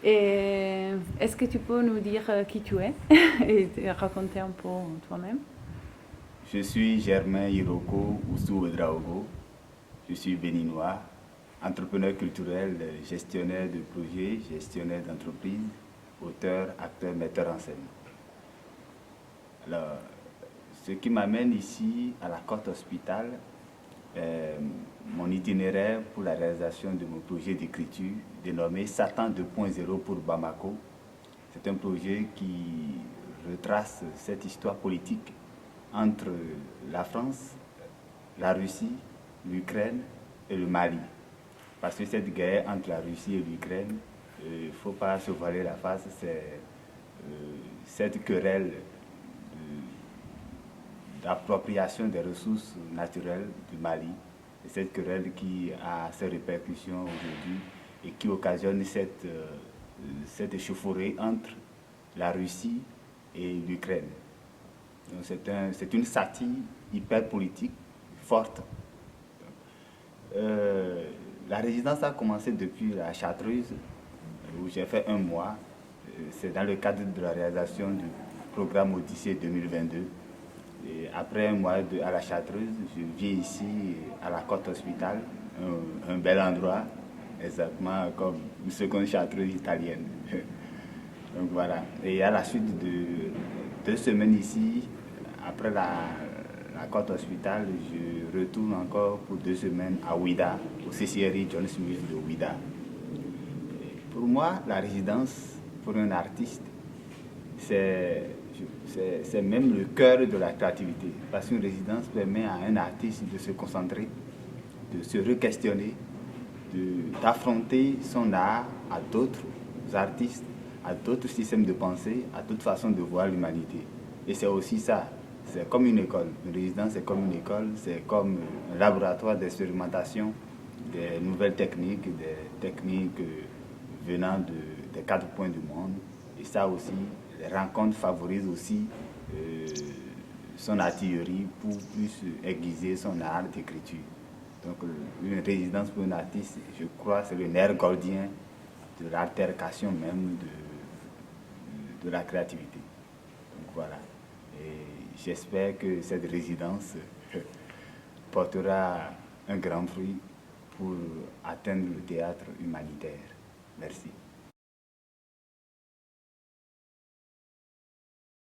Et est-ce que tu peux nous dire qui tu es et te raconter un peu toi-même? Je suis Germain Hiroko Oussou Ouedraogo. Je suis béninois, entrepreneur culturel, gestionnaire de projets, gestionnaire d'entreprise, auteur, acteur, metteur en scène. Alors, ce qui m'amène ici à la Côte Hospital, mon itinéraire pour la réalisation de mon projet d'écriture dénommé Satan 2.0 pour Bamako. C'est un projet qui retrace cette histoire politique entre la France, la Russie, l'Ukraine et le Mali. Parce que cette guerre entre la Russie et l'Ukraine, il ne faut pas se voiler la face, c'est cette querelle d'appropriation des ressources naturelles du Mali. Et cette querelle qui a ses répercussions aujourd'hui et qui occasionne cette échauffourée entre la Russie et l'Ukraine. C'est une satire hyper politique, forte. La résidence a commencé depuis la Chartreuse, où j'ai fait un mois. C'est dans le cadre de la réalisation du programme Odyssée 2022. Et après un mois à la Chartreuse, je viens ici à la Côte Hospital, un bel endroit, exactement comme une seconde Chartreuse italienne. Donc voilà. Et à la suite de 2 semaines ici, après la Côte Hospital, je retourne encore pour 2 semaines à Ouida, au CCRI John Smith de Ouida. Pour moi, la résidence pour un artiste, c'est même le cœur de la créativité. Parce qu'une résidence permet à un artiste de se concentrer, de se re-questionner, d'affronter son art à d'autres artistes, à d'autres systèmes de pensée, à d'autres façons de voir l'humanité. Et c'est aussi ça. C'est comme une école. Une résidence, c'est comme une école, c'est comme un laboratoire d'expérimentation des nouvelles techniques, des techniques venant des 4 coins du monde. Et ça aussi, les rencontres favorisent aussi son artillerie pour plus aiguiser son art d'écriture. Donc une résidence pour un artiste, je crois, c'est le nerf gordien de l'altercation même de la créativité. Donc voilà. Et j'espère que cette résidence portera un grand fruit pour atteindre le théâtre humanitaire. Merci.